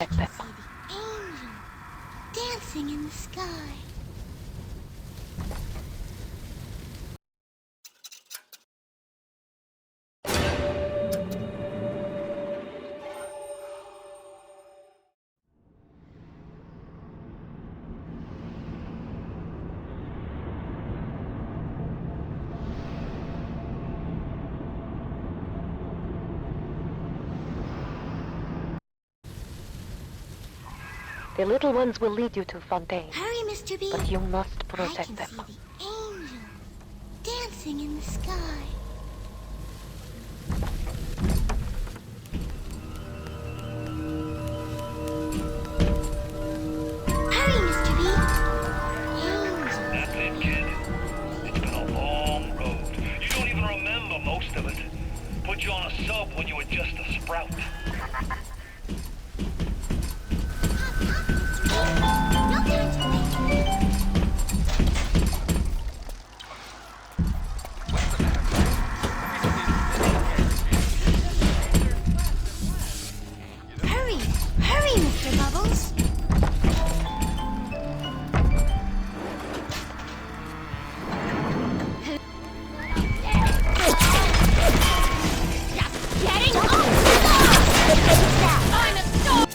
Angel dancing in the sky. The little ones will lead you to Fontaine. Hurry, Mr. B. But you must I protect can them. see the angel dancing in the sky. Hurry, Mr. B. Angel. That's it, kid. It's been a long road. You don't even remember most of it. Put you on a sub when you were just a sprout. No time to wait. Hurry! Hurry, Mr. Bubbles! Just getting on! I'm a star!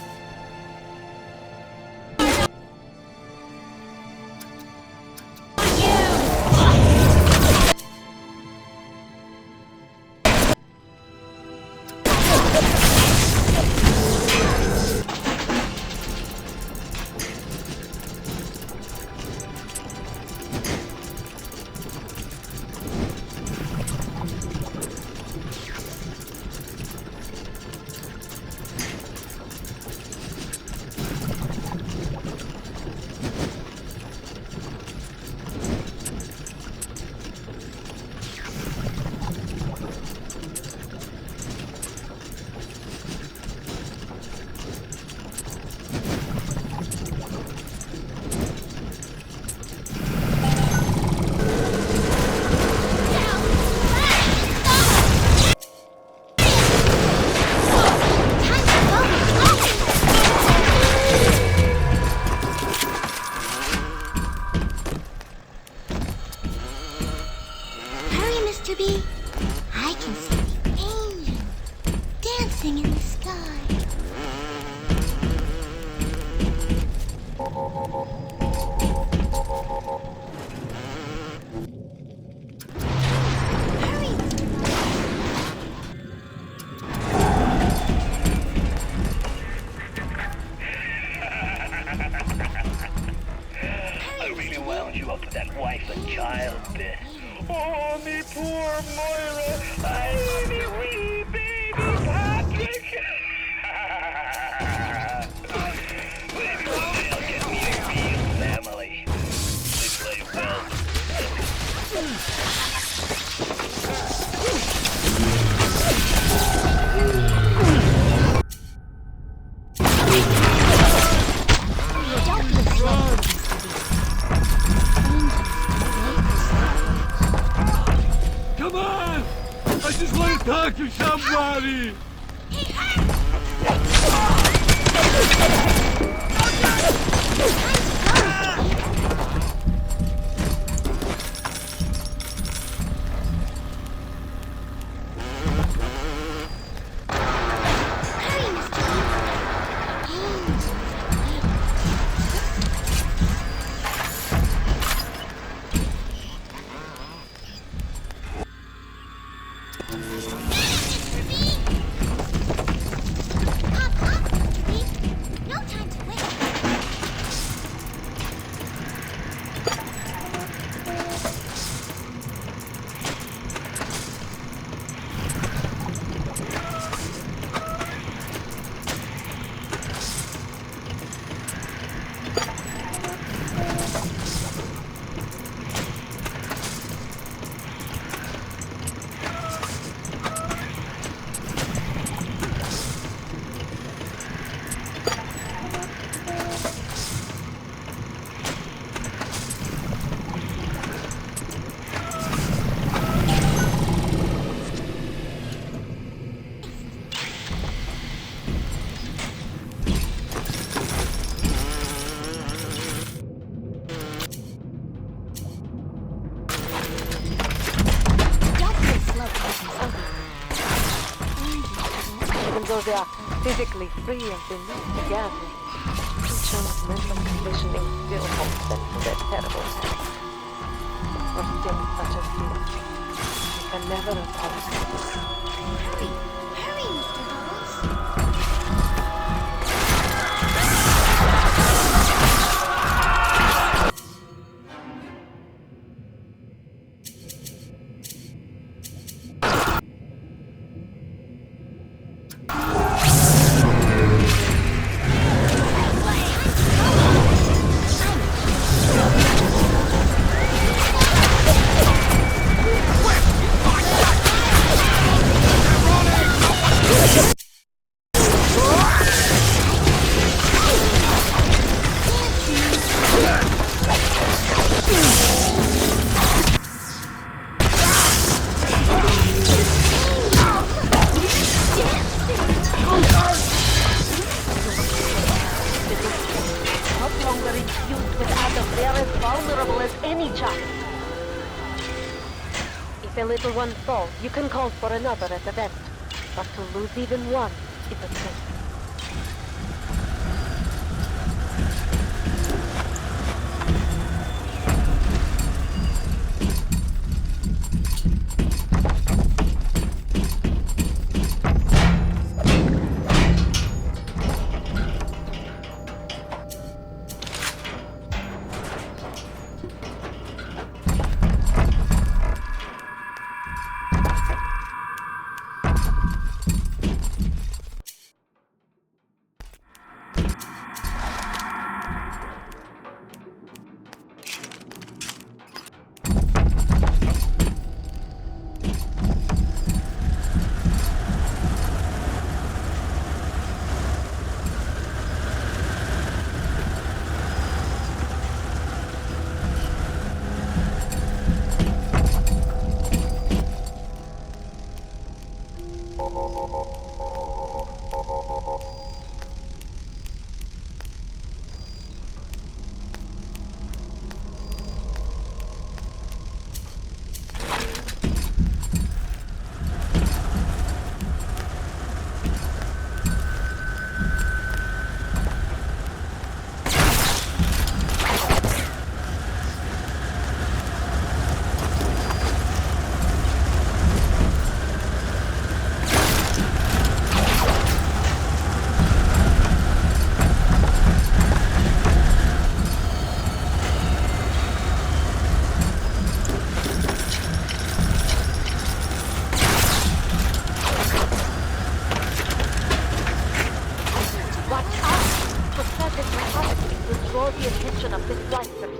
Hurry, Mr. B. I can see the angel dancing in the sky. Hurry, Mr. I really wound you up with that wife and child bit. Oh, me poor Moira. I me wee baby Patrick. Maybe one day I'll get me a real family. They play well. Don't be afraid, Come on! I just want to talk to somebody! Hurry, Mr. B. Angels wait. they are physically free as they need to gather. Creature's mental conditioning still holds them to their terrible past. For sins such as this, we can never apologize. Hurry, Mr. Bubbles. If a little one falls, you can call for another at the vent. But to lose even one is a sin. The attention of this lighters.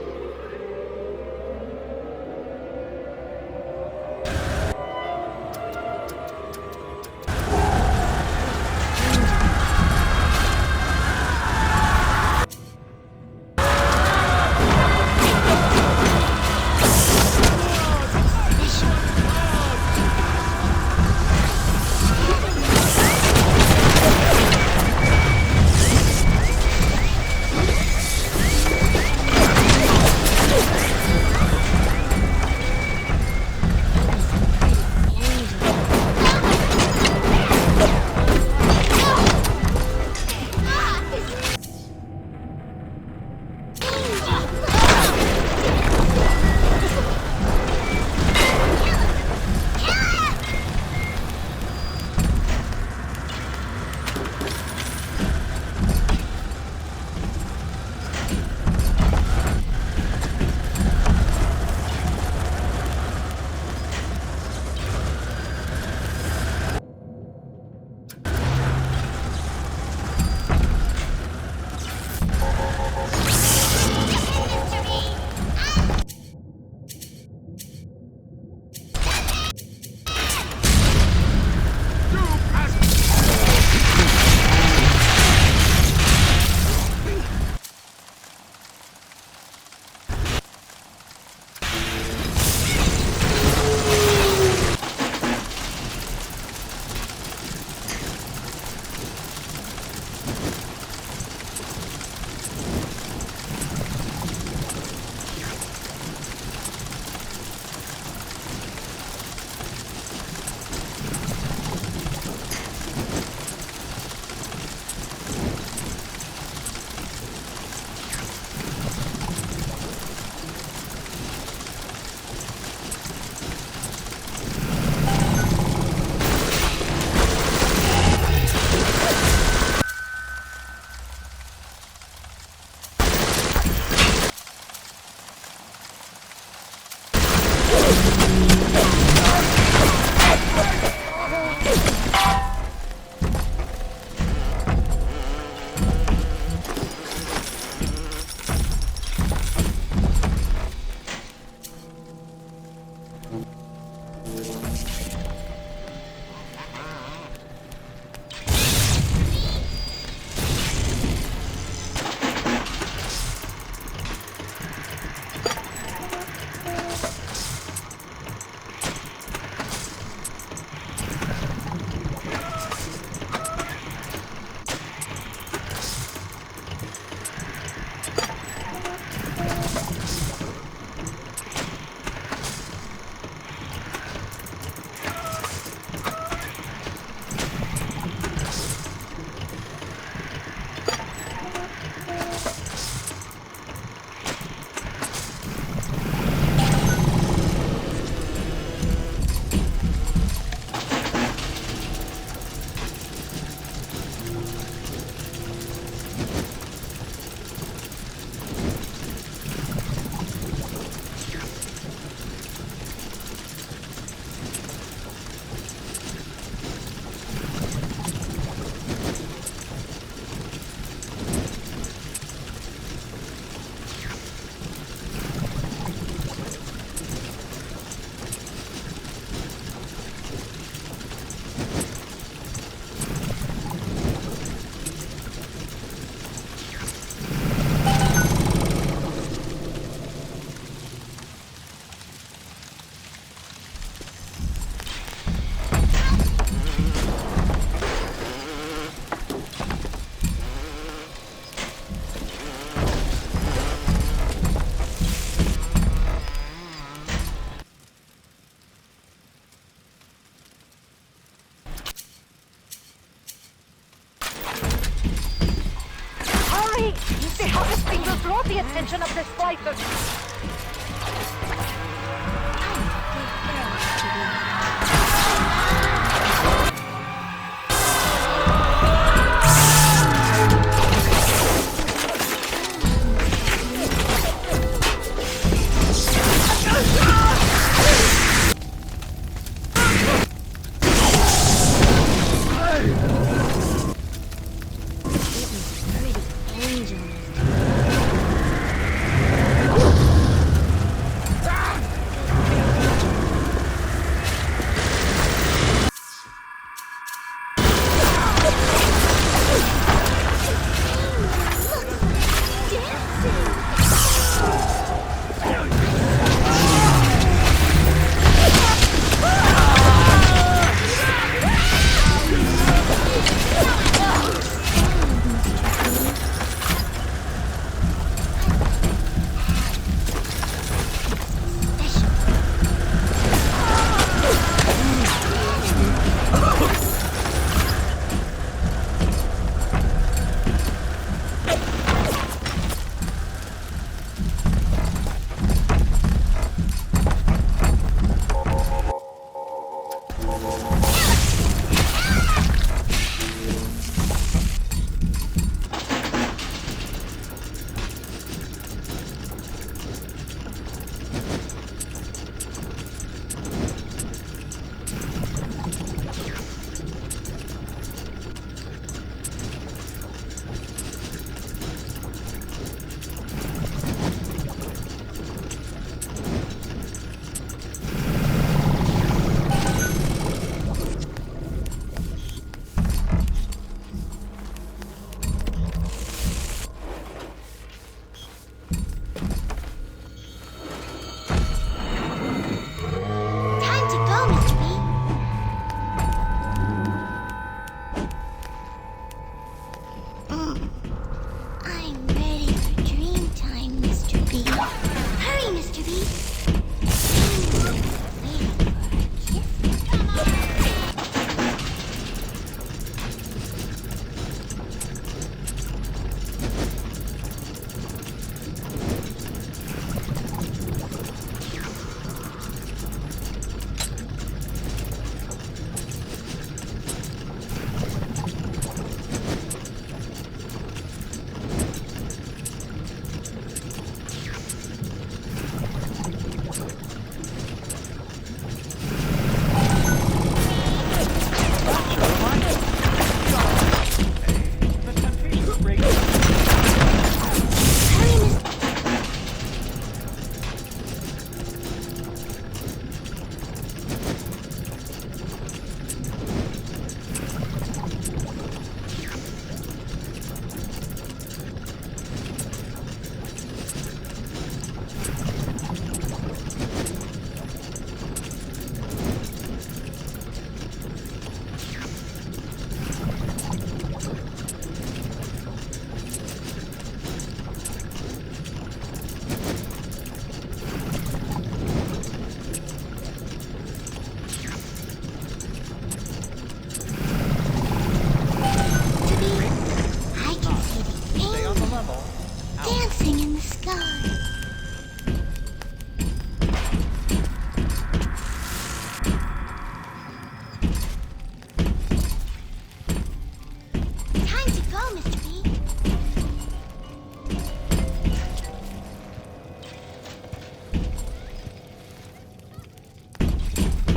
Please, the harvesting will draw the attention of this wyvern.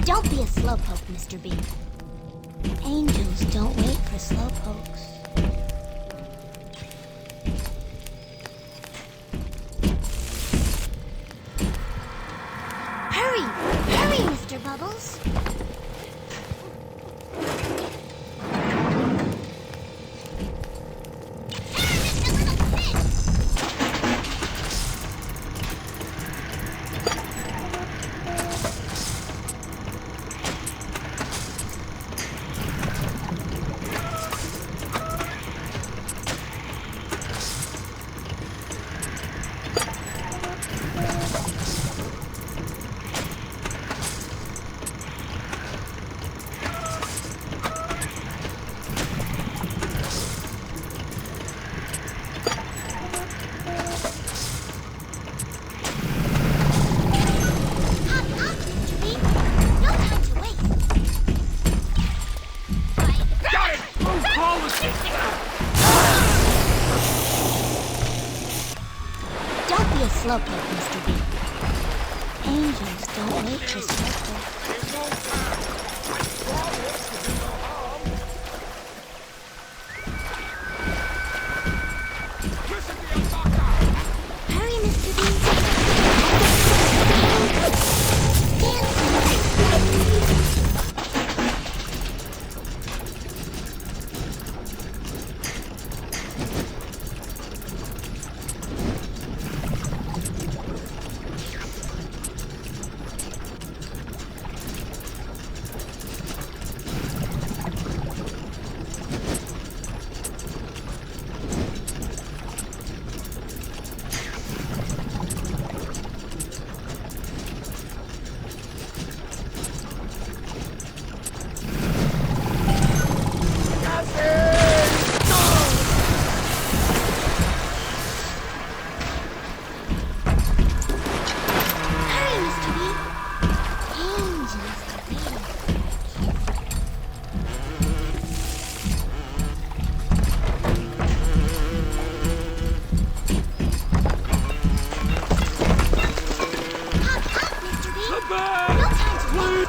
Don't be a slowpoke, Mr. B. Angels don't wait for slowpokes. Hurry! Hurry, Mr. Bubbles! Slowpoke, Mr. B. Angels don't wait for Slowpoke. Hurry, Mr. B. Hurry, Mr. B. Angels are waiting. Hop, hop, Mr. B. Come back! No time to wait.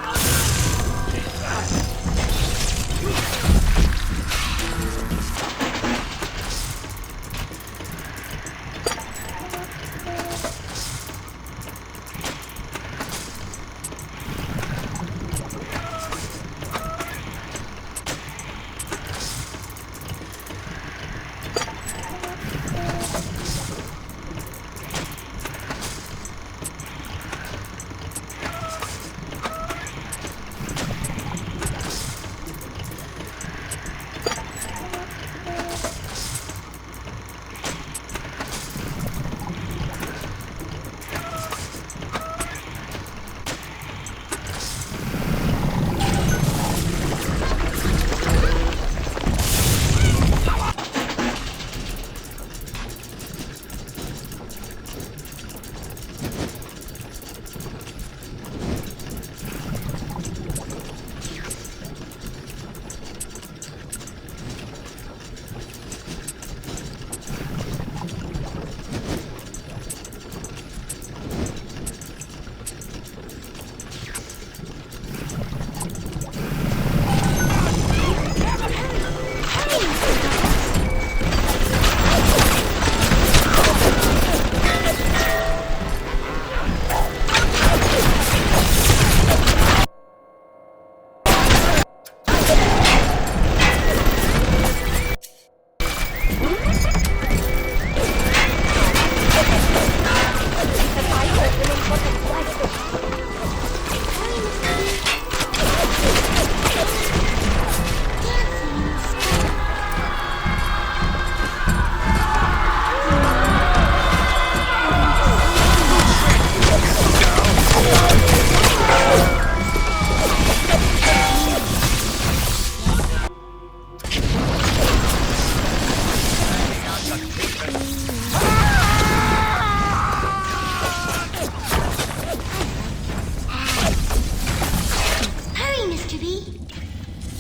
Hurry, Mr. B.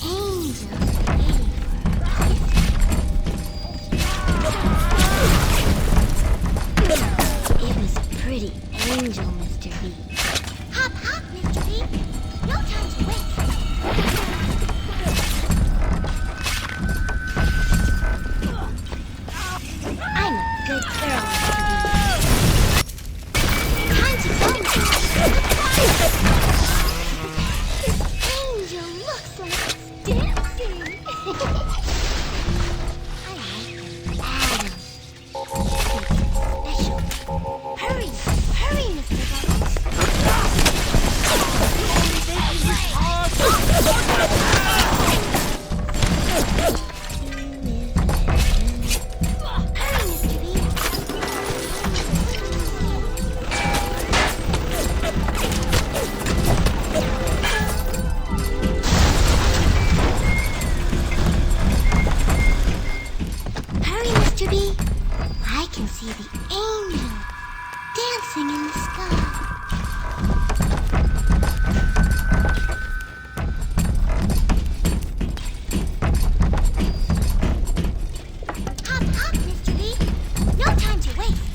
Angels are waiting. It was a pretty angel, Mr. B. Hop, hop, Mr. B. No time to waste. I'm a good girl, Mr. B. Time to go, Mr. B. Angel looks like it's dancing. I like Adam. Special. Hurry, hurry, Mr. Bubbles. Hurry, Mr. B. Hurry, Mr. B. I can see the angel dancing in the sky. Hop, hop, Mr. B. No time to waste.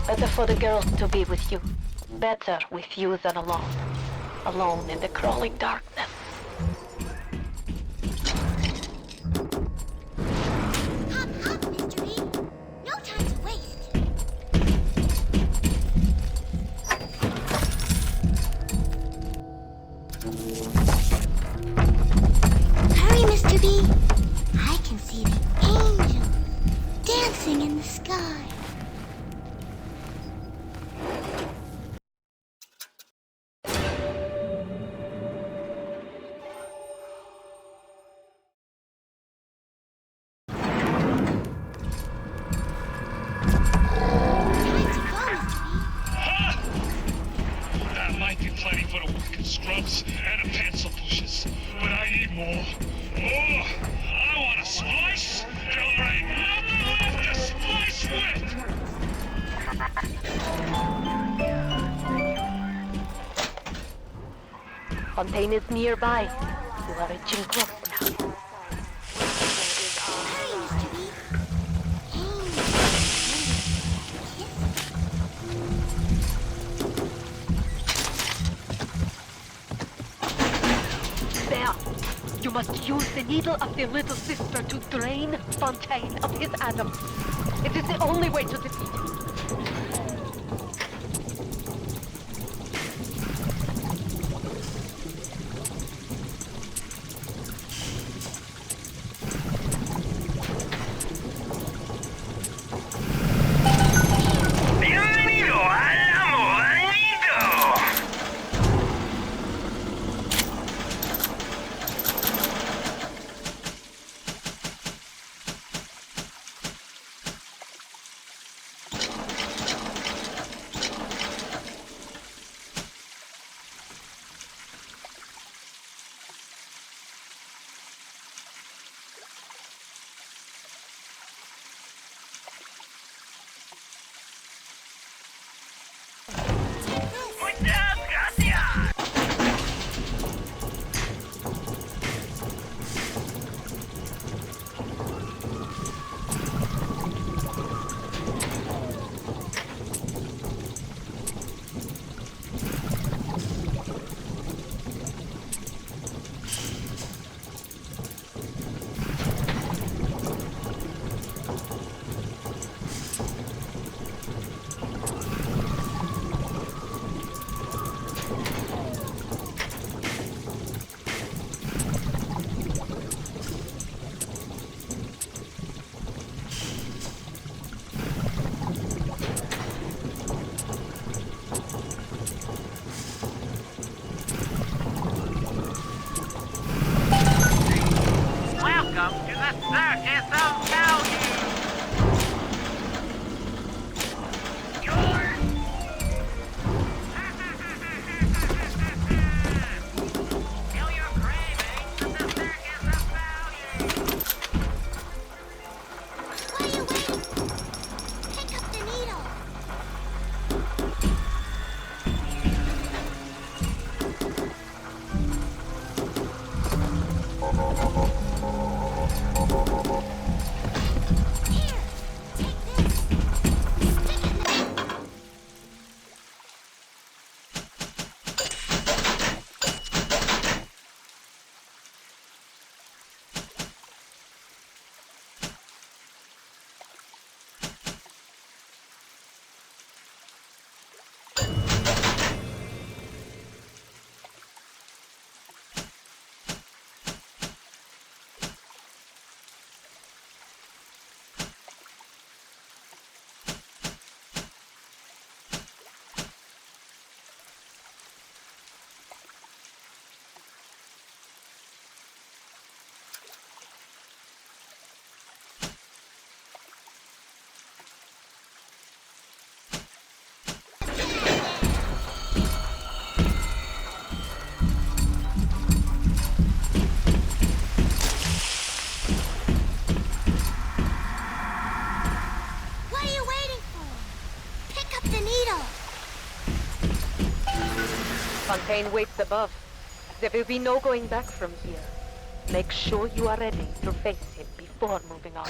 Better for the girls to be with you. Better with you than alone. Alone in the crawling darkness. Hop, hop, Mr. B. No time to waste. Hurry, Mr. B. I can see the angels dancing in the sky. That might be plenty for the wicked scrubs and the pencil pushers, but I need more. More! I want a slice till there ain't nothing left to slice with! Fontaine is nearby. You are reaching close now. Hurry, Mr. B. Angels. There! You must use the needle of the little sister to drain Fontaine of his atoms. It is the only way to defeat him. Bienvenido al Amornito. Muchas gracias. Welcome to the Circus of Value. Yours. Kill your cravings at the Circus of Value. What are you waiting for? Pick up the needle. Here, take this. Stick it in the... What are you waiting for? Pick up the needle. Fontaine waits above. There will be no going back from here. Make sure you are ready to face him before moving on.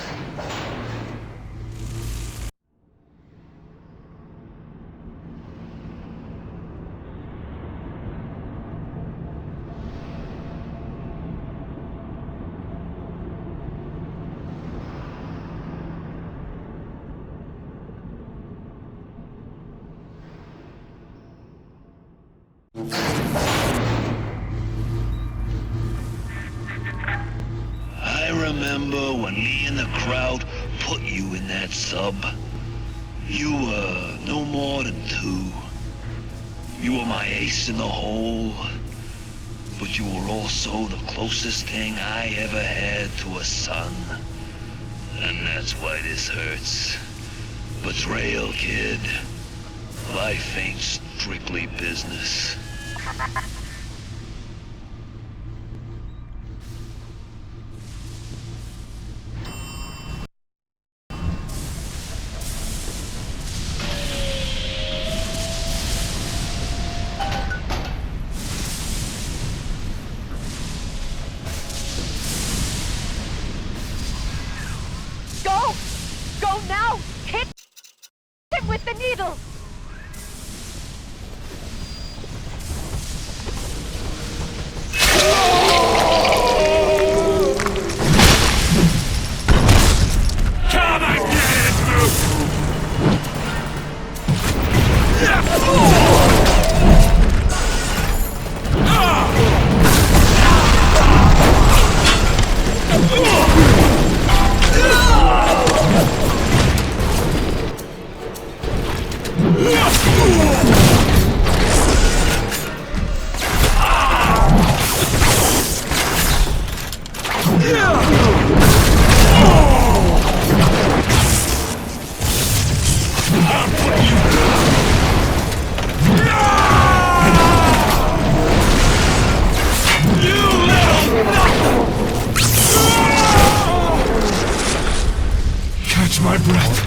remember when me and the crowd put you in that sub? You were no more than 2. You were my ace in the hole, but you were also the closest thing I ever had to a son. And that's why this hurts. Betrayal, kid. Life ain't strictly business. Go! Go now! Hit him with the needle! Come and get it! Catch my breath.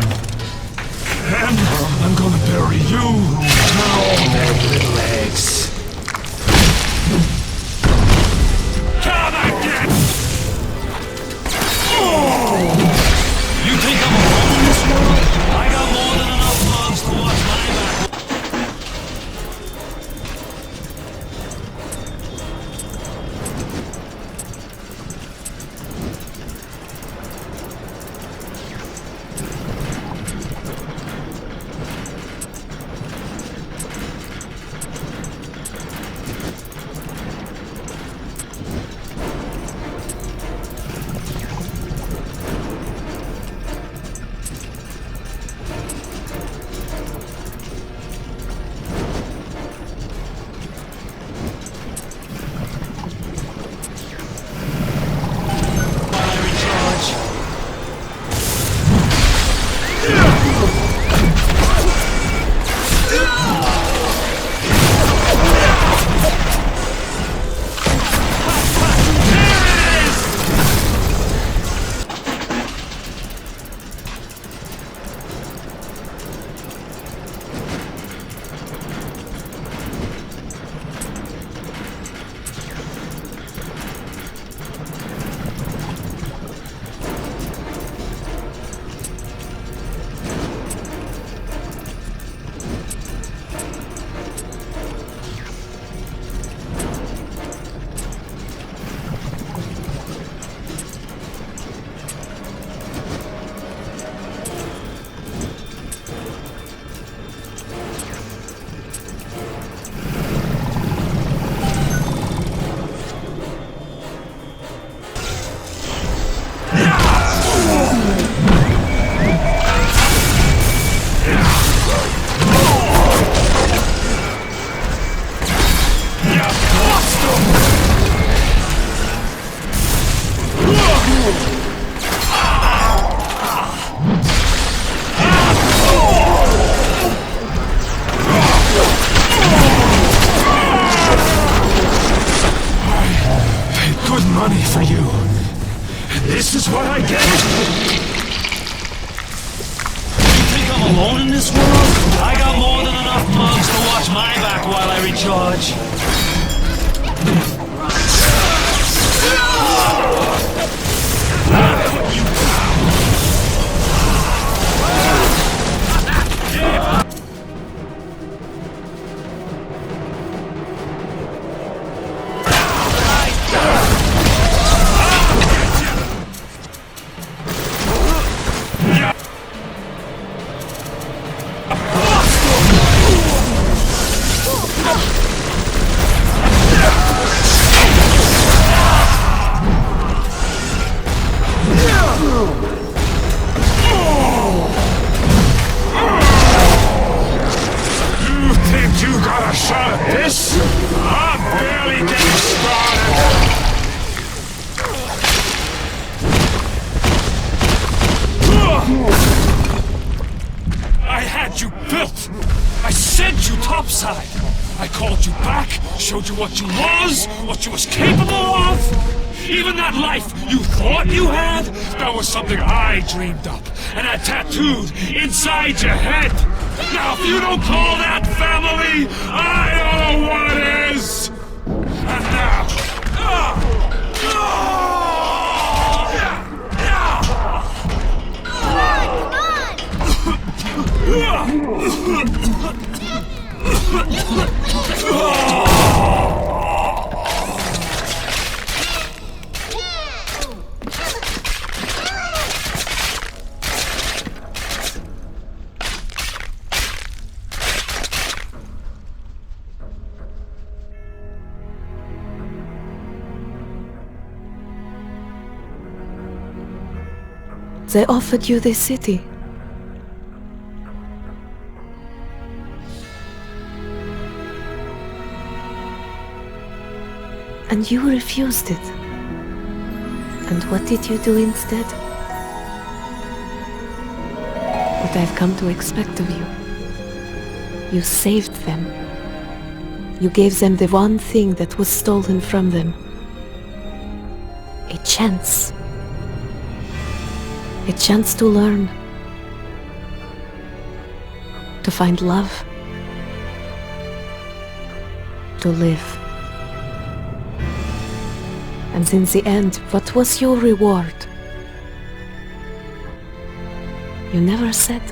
And I'm gonna bury you now, dead little eggs. Come again! You think I'm alone in this world? I got more than enough mugs to watch my back. Money for you. This is what I get. You think I'm alone in this world? I got more than enough mugs to watch my back while I recharge. built. I sent you topside. I called you back, showed you what you was capable of. Even that life you thought you had, that was something I dreamed up and had tattooed inside your head. Now, if you don't call that family, I don't know what is. And now, They offered you this city. And you refused it. And what did you do instead? What I've come to expect of you. You saved them. You gave them the one thing that was stolen from them. A chance. A chance to learn. To find love. To live. And in the end, what was your reward? You never said.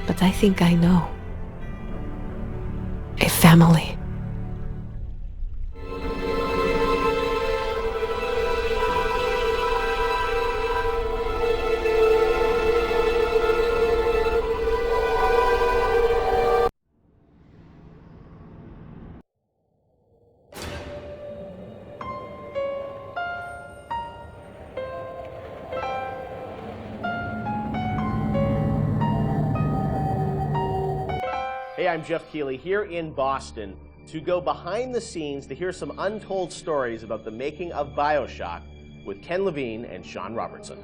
But I think I know. A family. Hey, I'm Jeff Keighley here in Boston to go behind the scenes to hear some untold stories about the making of BioShock with Ken Levine and Sean Robertson.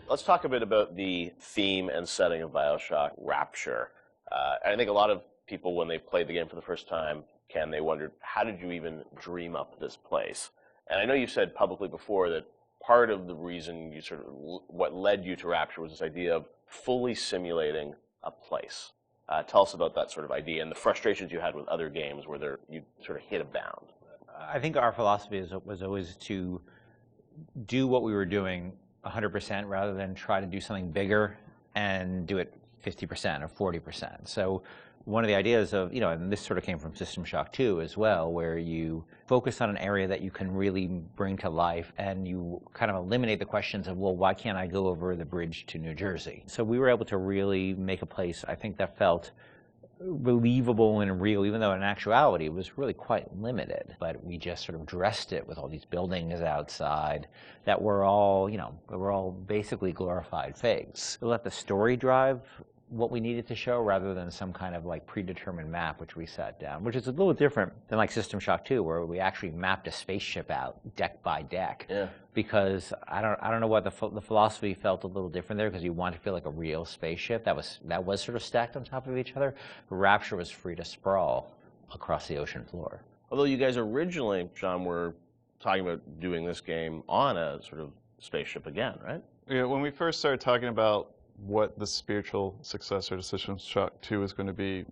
Let's talk a bit about the theme and setting of BioShock Rapture. I think a lot of people, when they played the game for the first time, Ken, they wondered, how did you even dream up this place? And I know you said publicly before that part of the reason you what led you to Rapture was this idea of fully simulating a place. Tell us about that sort of idea and the frustrations you had with other games where you sort of hit a bound. I think our philosophy was always to do what we were doing 100% rather than try to do something bigger and do it 50% or 40%. So one of the ideas of, and this sort of came from System Shock 2 as well, where you focus on an area that you can really bring to life and you kind of eliminate the questions of, well, why can't I go over the bridge to New Jersey? So we were able to really make a place, I think, that felt believable and real, even though in actuality it was really quite limited. But we just sort of dressed it with all these buildings outside that were all, were all basically glorified fakes. We let the story drive what we needed to show rather than some kind of like predetermined map which we set down, which is a little different than like System Shock 2, where we actually mapped a spaceship out deck by deck. Yeah. Because I don't know what the philosophy felt a little different there, because you want to feel like a real spaceship that was sort of stacked on top of each other. Rapture was free to sprawl across the ocean floor. Although you guys originally, Sean, were talking about doing this game on a sort of spaceship again, right? Yeah, when we first started talking about what the spiritual successor to System Shock 2 was going to be,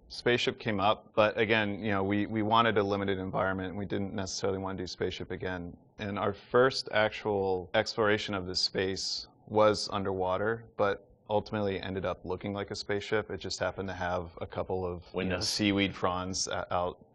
Spaceship came up, but again, we wanted a limited environment, and we didn't necessarily want to do Spaceship again. And our first actual exploration of this space was underwater, but ultimately ended up looking like a spaceship. It just happened to have a couple of seaweed fronds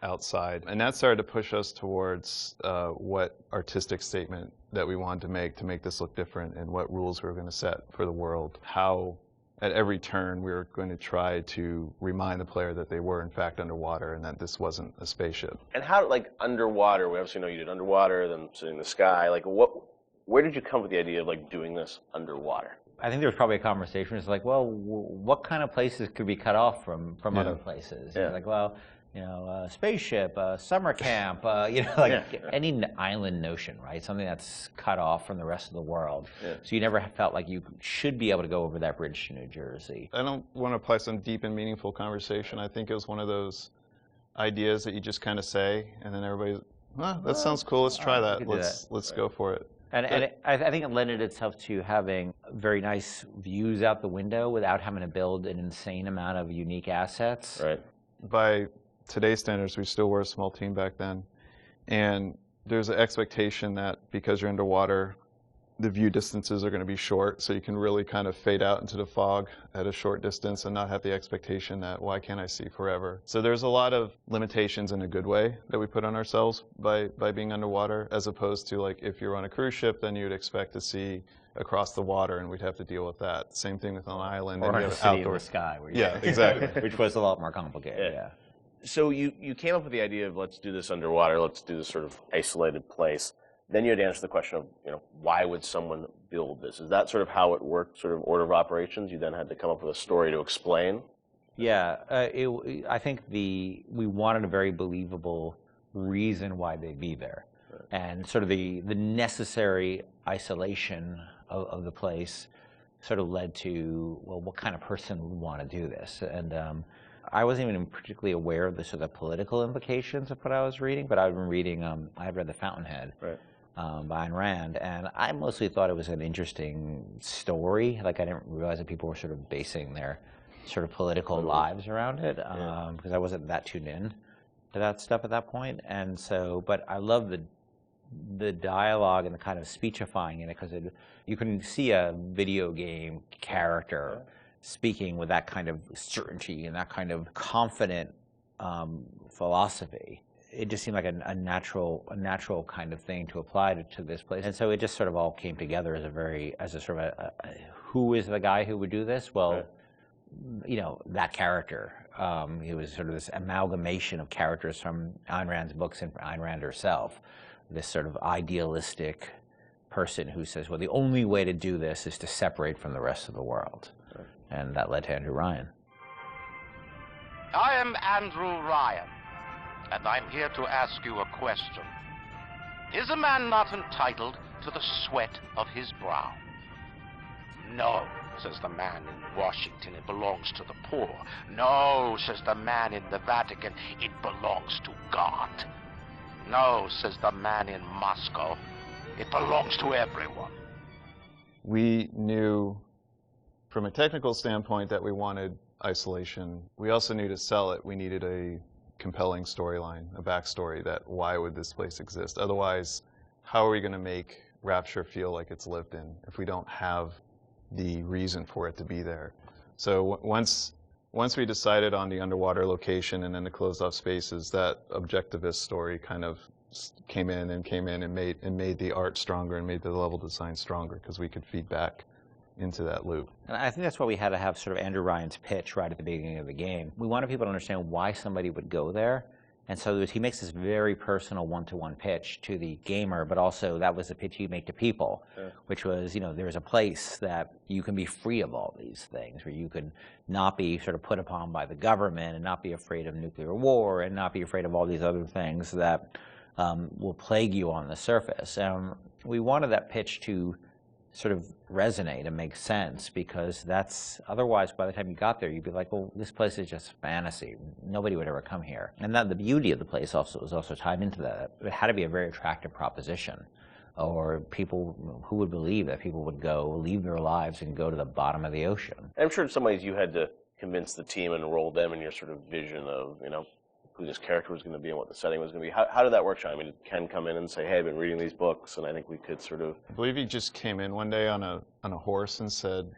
outside. And that started to push us towards what artistic statement that we wanted to make this look different, and what rules we were going to set for the world. How at every turn we were going to try to remind the player that they were in fact underwater and that this wasn't a spaceship. And how, like, underwater, we obviously know you did underwater, then sitting in the sky, like where did you come with the idea of like doing this underwater? I think there was probably a conversation. It's like, well, what kind of places could be cut off from other places? Yeah. It's like, well, you know, spaceship, summer camp, you know, like any island notion, right? Something that's cut off from the rest of the world. Yeah. So you never felt like you should be able to go over that bridge to New Jersey. I don't want to apply some deep and meaningful conversation. I think it was one of those ideas that you just kind of say, and then everybody's, well, that sounds cool. Let's try that. Let's go for it. And I think it lended itself to having very nice views out the window without having to build an insane amount of unique assets. Right. By today's standards, we still were a small team back then. And there's an expectation that because you're underwater, the view distances are going to be short, so you can really kind of fade out into the fog at a short distance and not have the expectation that, why can't I see forever? So there's a lot of limitations in a good way that we put on ourselves by being underwater, as opposed to like if you're on a cruise ship, then you'd expect to see across the water and we'd have to deal with that. Same thing with an island. Or and a you have city outdoor in the sky. Where Yeah, exactly. Which was a lot more complicated, yeah. So you came up with the idea of let's do this underwater, let's do this sort of isolated place. Then you had to answer the question of, you know, why would someone build this? Is that sort of how it worked, sort of order of operations? You then had to come up with a story to explain? Yeah, I think we wanted a very believable reason why they'd be there. Right. And sort of the necessary isolation of the place sort of led to, well, what kind of person would want to do this? And I wasn't even particularly aware of the sort of political implications of what I was reading, but I'd been reading, I had read The Fountainhead. Right. By Ayn Rand, and I mostly thought it was an interesting story. Like I didn't realize that people were sort of basing their sort of political lives around it, because I wasn't that tuned in to that stuff at that point. And so, but I love the dialogue and the kind of speechifying in it, because you can see a video game character speaking with that kind of certainty and that kind of confident philosophy. It just seemed like a natural kind of thing to apply to this place, and so it just sort of all came together as a sort of who is the guy who would do this? Well, you know, that character. He was sort of this amalgamation of characters from Ayn Rand's books and Ayn Rand herself. This sort of idealistic person who says, well, the only way to do this is to separate from the rest of the world, and that led to Andrew Ryan. I am Andrew Ryan, and I'm here to ask you a question. Is a man not entitled to the sweat of his brow? No, says the man in Washington, it belongs to the poor. No, says the man in the Vatican, it belongs to God. No, says the man in Moscow, it belongs to everyone. We knew from a technical standpoint that we wanted isolation. We also knew to sell it, we needed a compelling storyline, a backstory that why would this place exist? Otherwise, how are we going to make Rapture feel like it's lived in if we don't have the reason for it to be there? So once we decided on the underwater location and then the closed off spaces, that objectivist story kind of came in and made the art stronger and made the level design stronger, because we could feed back into that loop. And I think that's why we had to have sort of Andrew Ryan's pitch right at the beginning of the game. We wanted people to understand why somebody would go there. And so he makes this very personal one-to-one pitch to the gamer, but also that was the pitch he'd make to people, which was, you know, there's a place that you can be free of all these things, where you can not be sort of put upon by the government and not be afraid of nuclear war and not be afraid of all these other things that will plague you on the surface. We wanted that pitch to sort of resonate and make sense, because that's otherwise by the time you got there you'd be like, well, this place is just fantasy, nobody would ever come here. And that the beauty of the place also was also tied into that. It had to be a very attractive proposition, or people who would believe that people would go leave their lives and go to the bottom of the ocean. I'm sure in some ways you had to convince the team and enroll them in your sort of vision of, you know, who this character was going to be and what the setting was going to be. How did that work, Sean? I mean, did Ken come in and say, hey, I've been reading these books, and I think we could sort of... I believe he just came in one day on a horse and said,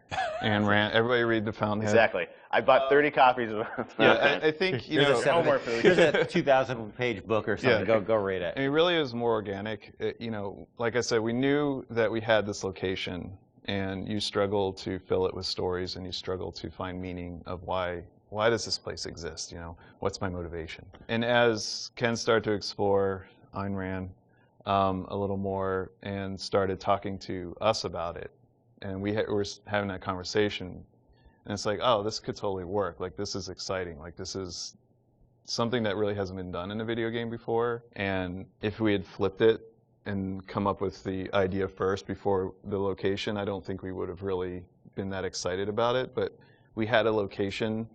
Ayn Rand, everybody read The Fountainhead. Exactly. I bought 30 copies of The Fountainhead. Yeah, I think, you know... Here's a 2,000-page book or something. Yeah. Go read it. And it really is more organic. You know, like I said, we knew that we had this location, and you struggle to fill it with stories, and you struggle to find meaning of why does this place exist? You know, what's my motivation? And as Ken started to explore Ayn Rand a little more and started talking to us about it, and we were having that conversation, and it's like, oh, this could totally work. Like, this is exciting. Like, this is something that really hasn't been done in a video game before. And if we had flipped it and come up with the idea first before the location, I don't think we would have really been that excited about it. But we had a location,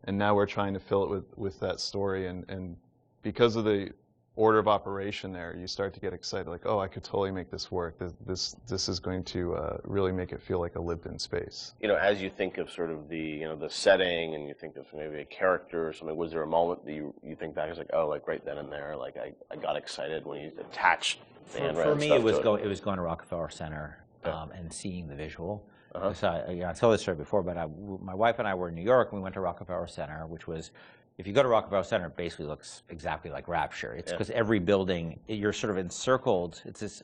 and now we're trying to fill it with that story. And because of the order of operation there, you start to get excited, like, oh, I could totally make this work. This is going to really make it feel like a lived-in space. You know, as you think of sort of the, you know, the setting, and you think of maybe a character or something, was there a moment that you think back, it's like, oh, like right then and there, like I got excited when you attached the handwriting For me, stuff it was to it was going to Rockefeller Center and seeing the visual. Uh-huh. So I told this story before, but my wife and I were in New York, and we went to Rockefeller Center, which was, if you go to Rockefeller Center, it basically looks exactly like Rapture. It's because every building, you're sort of encircled. It's this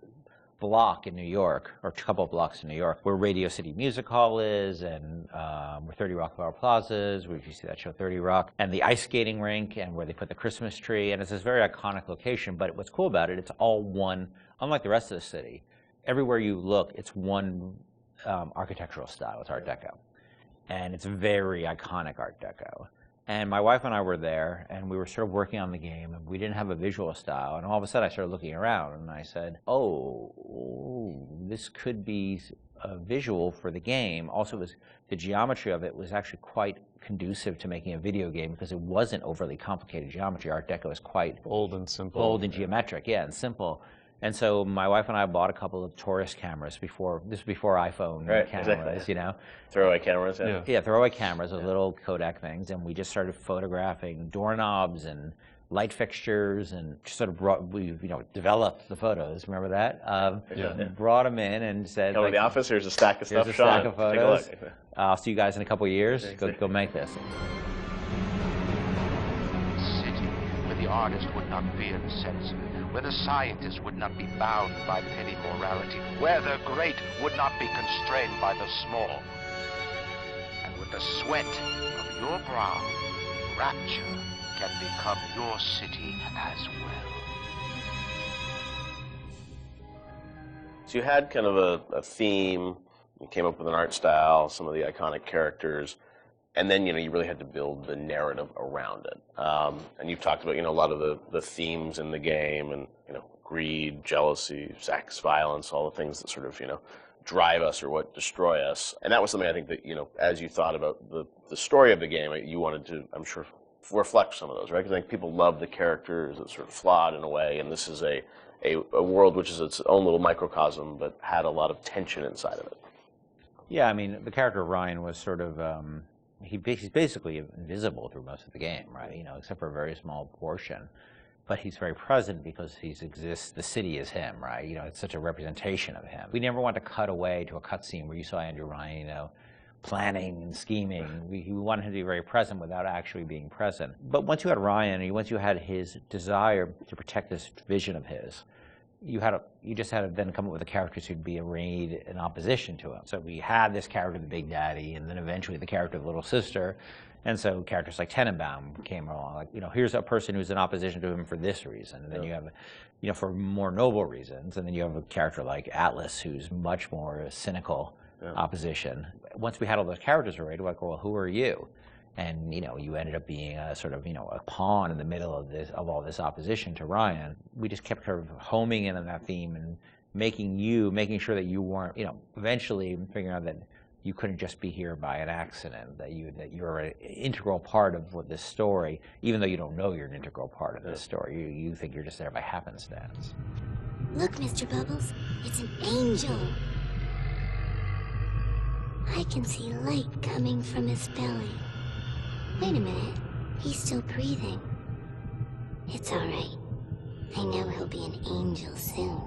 block in New York, or a couple of blocks in New York, where Radio City Music Hall is, and where 30 Rockefeller Plaza is, where you see that show 30 Rock, and the ice skating rink, and where they put the Christmas tree. And it's this very iconic location, but what's cool about it, it's all one, unlike the rest of the city. Everywhere you look, it's one architectural style. It's Art Deco. And it's very iconic Art Deco. And my wife and I were there, and we were sort of working on the game, and we didn't have a visual style. And all of a sudden, I started looking around, and I said, oh, this could be a visual for the game. Also, the geometry of it was actually quite conducive to making a video game, because it wasn't overly complicated geometry. Art Deco is quite old and simple. Old and geometric, and simple. And so my wife and I bought a couple of tourist cameras before, this was before iPhone cameras, exactly. You know. Throwaway cameras, Yeah, throwaway cameras, those little Kodak things, and we just started photographing doorknobs and light fixtures, and just sort of developed the photos. Remember that? Brought them in and said, come to the office, here's a stack of stuff, here's a stack of photos. Take a look. I'll see you guys in a couple of years. Go make this. City where the artist would not fear the censor, where the scientist would not be bound by petty morality, where the great would not be constrained by the small. And with the sweat of your brow, Rapture can become your city as well. So you had kind of a theme, you came up with an art style, some of the iconic characters, and then, you know, you really had to build the narrative around it. And you've talked about, you know, a lot of the themes in the game, and, you know, greed, jealousy, sex, violence, all the things that sort of, you know, drive us or what destroy us. And that was something I think that, you know, as you thought about the story of the game, you wanted to, I'm sure, reflect some of those, right? Because I think people love the characters, it's sort of flawed in a way, and this is a world which is its own little microcosm, but had a lot of tension inside of it. Yeah, I mean, the character of Ryan was sort of, he's basically invisible through most of the game, right? You know, except for a very small portion. But he's very present because he exists, the city is him, right? You know, it's such a representation of him. We never want to cut away to a cutscene where you saw Andrew Ryan, you know, planning and scheming. We wanted him to be very present without actually being present. But once you had Ryan, and once you had his desire to protect this vision of his, you just had to then come up with the characters who'd be arrayed in opposition to him. So we had this character, the Big Daddy, and then eventually the character of the Little Sister. And so characters like Tenenbaum came along, like, you know, here's a person who's in opposition to him for this reason. And then you have, you know, for more noble reasons. And then you have a character like Atlas, who's much more cynical opposition. Once we had all those characters arrayed, we're like, well, who are you? And, you know, you ended up being a sort of, you know, a pawn in the middle of all this opposition to Ryan. We just kept sort of homing in on that theme and making sure that you weren't, you know, eventually figuring out that you couldn't just be here by an accident, that you're an integral part of this story, even though you don't know you're an integral part of this story. You think you're just there by happenstance. Look, Mr. Bubbles, it's an angel. I can see light coming from his belly. Wait a minute, he's still breathing. It's all right. I know he'll be an angel soon.